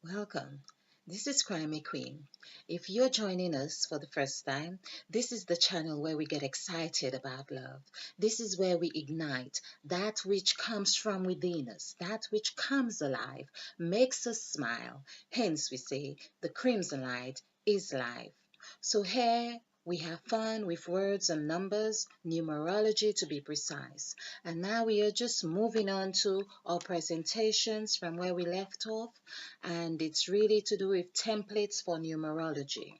Welcome. This is Crimey Queen. If you're joining us for the first time, this is the channel where we get excited about love. This is where we ignite that which comes from within us, that which comes alive, makes us smile. Hence, we say the crimson light is life. So, here we have fun with words and numbers, numerology to be precise. And now we are just moving on to our presentations from where we left off, and it's really to do with templates for numerology.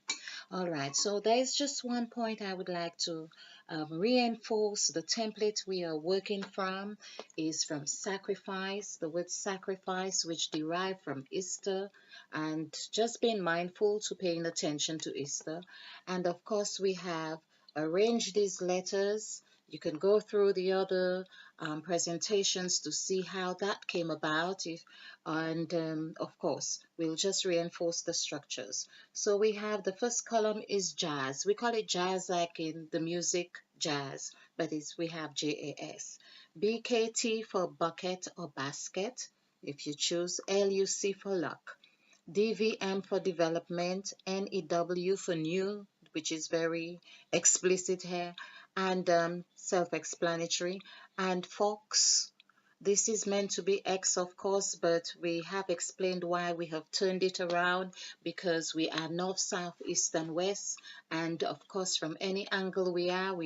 All right, so there's just one point I would like to reinforce. The template we are working from is from sacrifice, the word sacrifice, which derived from Easter, and just being mindful to paying attention to Easter. And of course, we have arranged these letters. You can go through the other presentations to see how that came about. And of course, we'll just reinforce the structures. So we have the first column is jazz. We call it jazz like in the music jazz, but we have JAS. BKT for bucket or basket, if you choose. LUC for luck. DVM for development. NEW for new, which is very explicit here and self-explanatory. And Fox, this is meant to be X, of course, but we have explained why we have turned it around, because we are north, south, east, and west. And of course, from any angle we are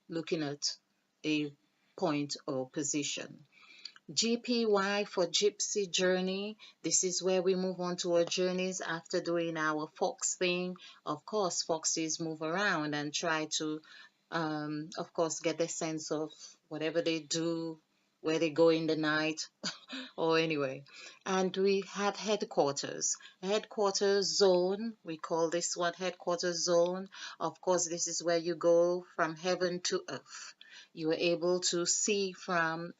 looking at a point or position. GPY for Gypsy Journey. This is where we move on to our journeys after doing our fox thing. Of course, foxes move around and try to, of course, get the sense of whatever they do, where they go in the night, or anyway. And we have headquarters. Headquarters zone, we call this one headquarters zone. Of course, this is where you go from heaven to earth. You are able to see from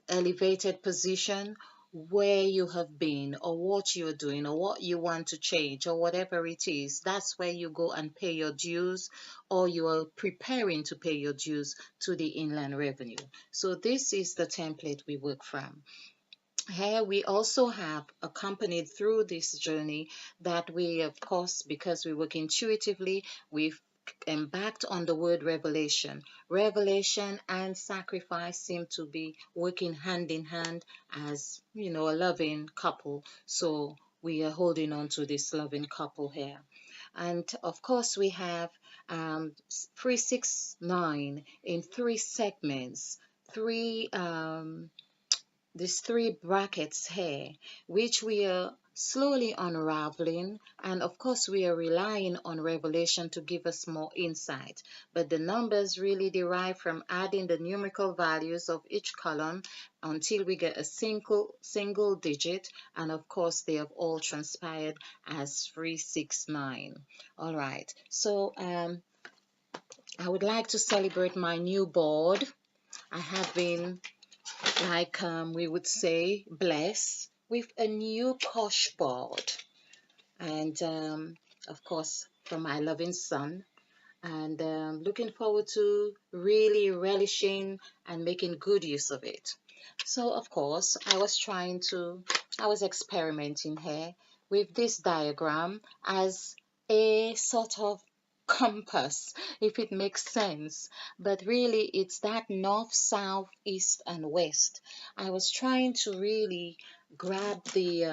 elevated position where you have been or what you're doing or what you want to change or whatever it is. That's where you go and pay your dues, or you are preparing to pay your dues to the Inland Revenue. So this is the template we work from. Here we also have accompanied through this journey that we, of course, because we work intuitively, we've embarked on the word revelation. Revelation and sacrifice seem to be working hand in hand as, a loving couple. So we are holding on to this loving couple here. And of course, we have 369 in three segments, three these three brackets here, which we are slowly unraveling. And of course, we are relying on revelation to give us more insight. But the numbers really derive from adding the numerical values of each column until we get a single digit. And of course, they have all transpired as 369. All right. So I would like to celebrate my new board. I have been, like we would say, blessed with a new Kosh board, and of course from my loving son, and looking forward to really relishing and making good use of it. So of course I was experimenting here with this diagram as a sort of compass, if it makes sense. But really, it's that north, south, east, and west. I was trying to really grab the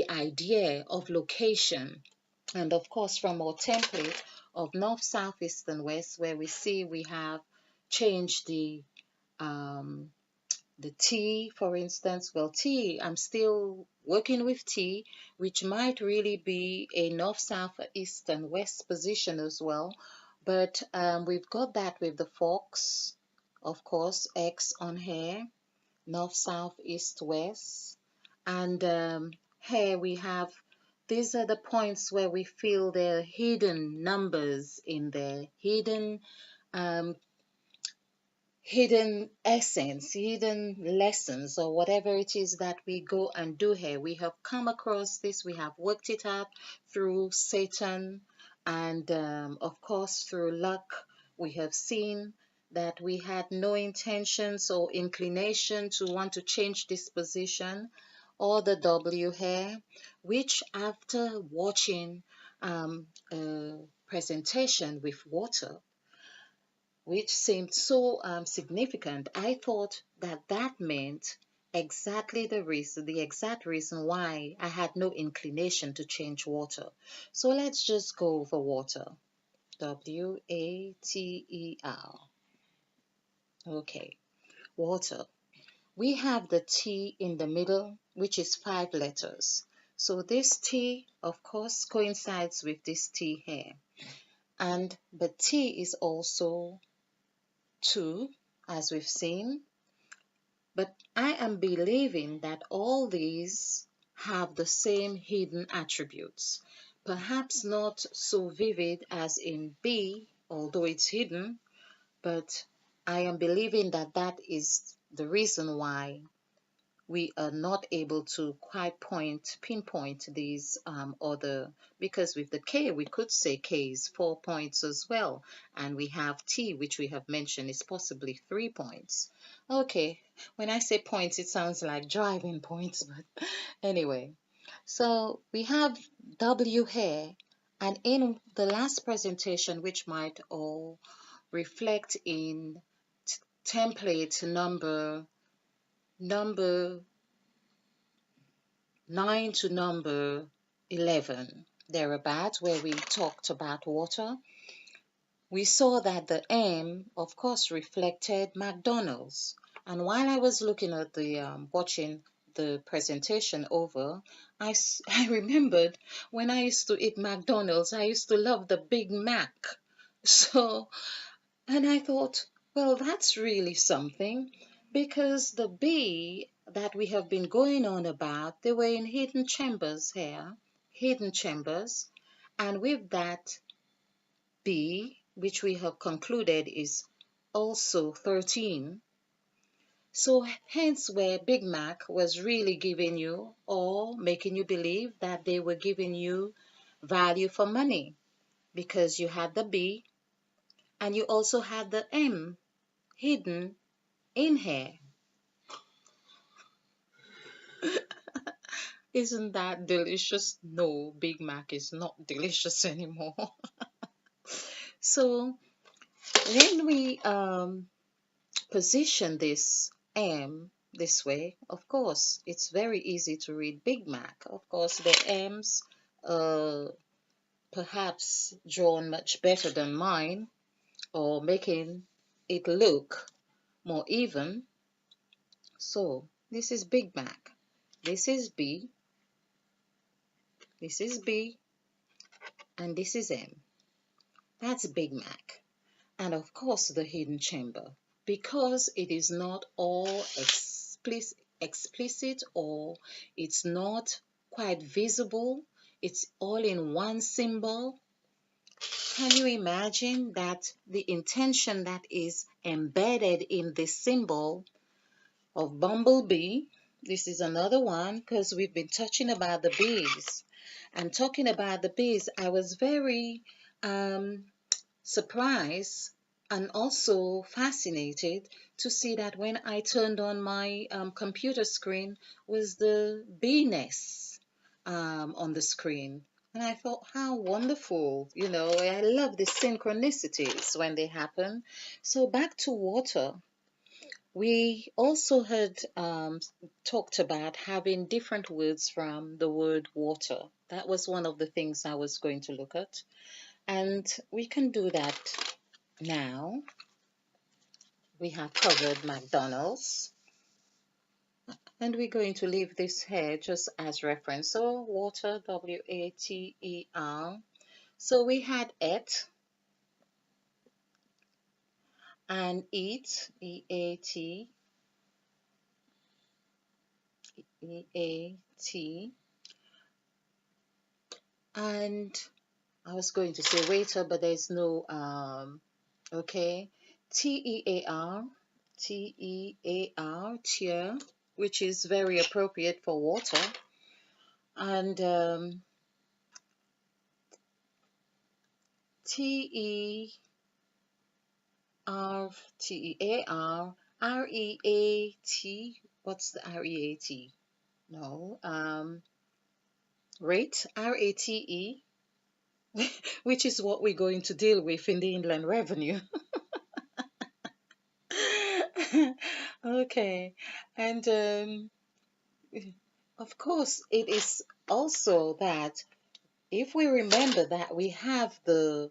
idea of location, and of course, from our template of north, south, east, and west, where we see we have changed um, the T, for instance. Well, T, I'm still working with T, which might really be a north, south, east, and west position as well. But we've got that with the Fox, of course, X on here, north, south, east, west. And here we have, these are the points where we feel there are hidden numbers in there, um, hidden essence, hidden lessons, or whatever it is that we go and do here. We have come across this, we have worked it out through Satan, and of course, through luck. We have seen that we had no intentions or inclination to want to change this position. or the W here, which after watching a presentation with water, which seemed so significant, I thought that that meant exactly the exact reason why I had no inclination to change water. So let's just go for water. Water. Okay, water. We have the T in the middle, which is 5 letters. So this T, of course, coincides with this T here. And the T is also 2, as we've seen. But I am believing that all these have the same hidden attributes. Perhaps not so vivid as in B, although it's hidden, but I am believing that that is the reason why we are not able to quite pinpoint these other, because with the K we could say K is 4 points as well, and we have T, which we have mentioned is possibly 3 points. Okay, when I say points it sounds like driving points, but anyway, so we have W here, and in the last presentation, which might all reflect in template number 9 to number 11, thereabout, where we talked about water, we saw that the M, of course, reflected McDonald's. And while I was looking at watching the presentation over, I remembered when I used to eat McDonald's, I used to love the Big Mac. So and I thought, well, that's really something, because the bee that we have been going on about, they were in hidden chambers here, hidden chambers, and with that bee, which we have concluded is also 13. So hence where Big Mac was really giving you or making you believe that they were giving you value for money, because you had the B and you also had the M hidden in here. Isn't that delicious? No, Big Mac is not delicious anymore. So when we position this M this way, of course, it's very easy to read Big Mac. Of course, the M's perhaps drawn much better than mine, or making it look more even. So this is Big Mac. This is B. This is B. And this is M. That's Big Mac. And of course, the hidden chamber, because it is not all explicit, or it's not quite visible, it's all in one symbol. Can you imagine that the intention that is embedded in this symbol of bumblebee? This is another one, because we've been touching about the bees. And talking about the bees, I was very surprised and also fascinated to see that when I turned on my computer screen was the bee nest on the screen. And I thought, how wonderful. I love the synchronicities when they happen. So back to water. We also had talked about having different words from the word water. That was one of the things I was going to look at. And we can do that now. We have covered McDonald's. And we're going to leave this here just as reference. So water, water. So we had et and eat, eat, eat. And I was going to say waiter, but there's no, okay. tear, tear, which is very appropriate for water. And tear, tear, reat. What's the reat? No. Rate, RATE, which is what we're going to deal with in the inland revenue. Okay. And of course, it is also that if we remember that we have the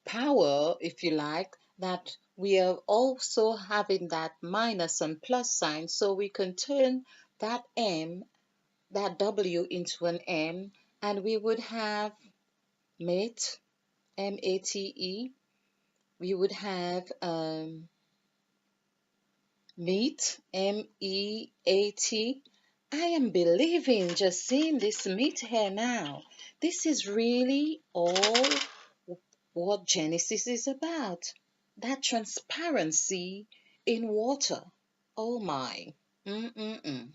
power, if you like, that we are also having that minus and plus sign, so we can turn that M, that W into an M, and we would have mate, MATE. We would have meat, MEAT. I am believing just seeing this meat here now. This is really all what Genesis is about. That transparency in water. Oh my. Mm-mm-mm.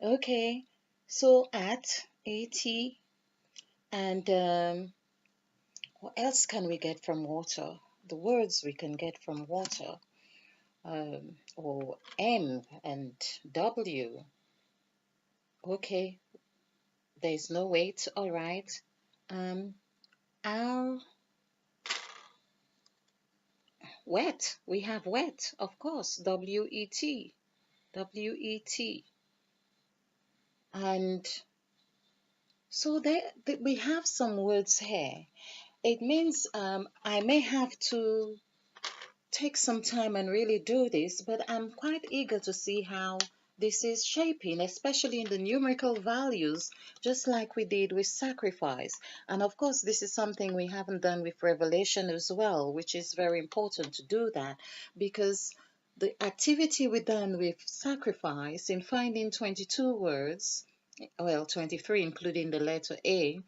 Okay. So at and what else can we get from water? The words we can get from water. Or M and W. Okay, there's no weight. All right. Um, our wet. We have wet, of course. WET. WET. And so we have some words here. It means I may have to take some time and really do this, but I'm quite eager to see how this is shaping, especially in the numerical values, just like we did with sacrifice. And of course, this is something we haven't done with Revelation as well, which is very important to do that because the activity we done with sacrifice in finding 22 words, well, 23 including the letter A,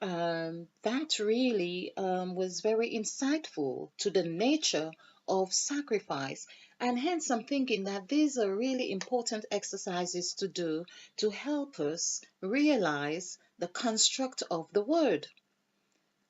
that really was very insightful to the nature of sacrifice. And hence, I'm thinking that these are really important exercises to do to help us realize the construct of the word.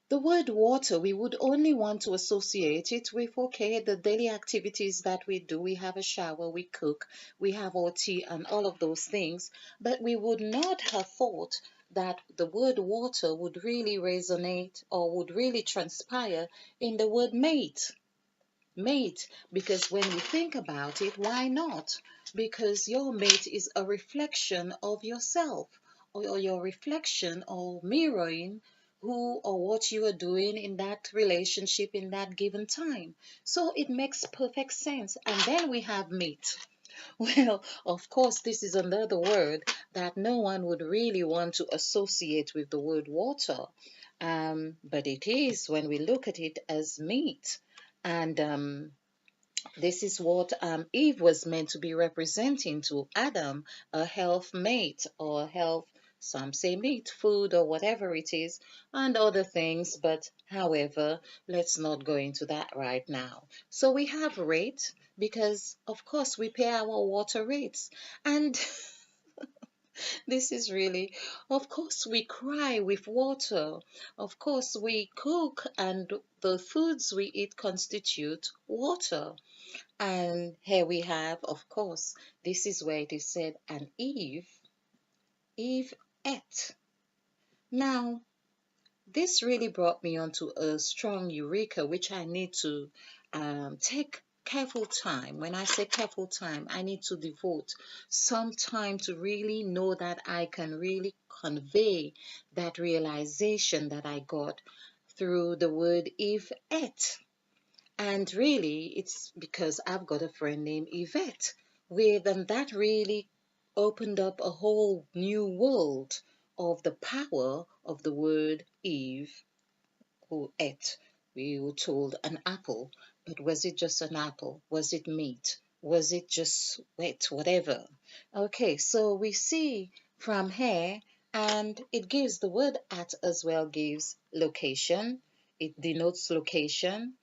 The word water, we would only want to associate it with, okay, the daily activities that we do. We have a shower, we cook, we have our tea, and all of those things. But we would not have thought that the word water would really resonate or would really transpire in the word mate. Mate, because when we think about it, why not? Because your mate is a reflection of yourself, or your reflection or mirroring who or what you are doing in that relationship in that given time. So it makes perfect sense. And then we have mate. Well, of course, this is another word that no one would really want to associate with the word water. But it is when we look at it as meat. And this is what Eve was meant to be representing to Adam, a health mate or health, some say meat, food, or whatever it is, and other things. But however, let's not go into that right now. So we have rate because, of course, we pay our water rates. And this is really, of course, we cry with water. Of course, we cook, and the foods we eat constitute water. And here we have, of course, this is where it is said, and Eve ate. Now, this really brought me onto a strong eureka, which I need to take careful time. When I say careful time, I need to devote some time to really know that I can really convey that realization that I got through the word Eve ate. And really, it's because I've got a friend named Yvette with, and that really opened up a whole new world of the power of the word Eve who ate. We were told an apple, but was it just an apple? Was it meat? Was it just wet? Whatever. Okay, so we see from here, and it gives the word at as well, gives location. It denotes location.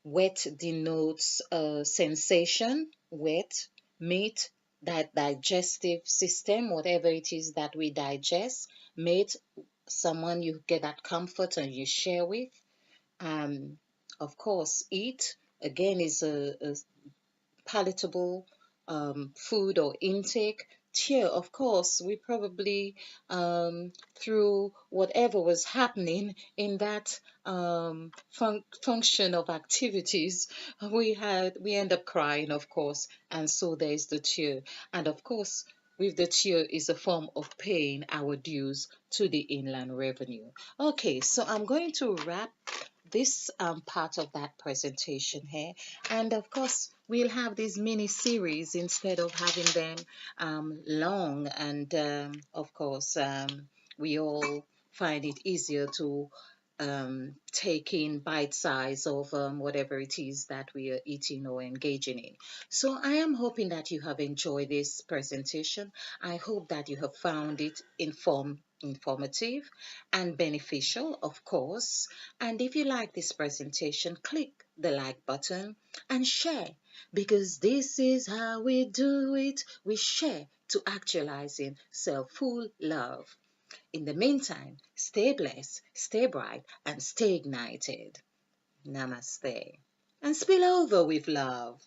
Wet denotes sensation, wet, meat, that digestive system, whatever it is that we digest, mate, someone you get that comfort and you share with. Um, of course, eat, again, is a palatable food or intake. cheer, of course, we probably, through whatever was happening in that function of activities, we end up crying, of course, and so there is the tear. And of course, with the tear is a form of paying our dues to the inland revenue. Okay, so I'm going to wrap this part of that presentation here. And of course, we'll have these mini series instead of having them long. And of course, we all find it easier to take in bite size of whatever it is that we are eating or engaging in. So I am hoping that you have enjoyed this presentation. I hope that you have found it informative and beneficial, of course. And if you like this presentation, click the like button and share, because this is how we do it. We share to actualizing self-full love. In the meantime, stay blessed, stay bright, and stay ignited. Namaste. And spill over with love.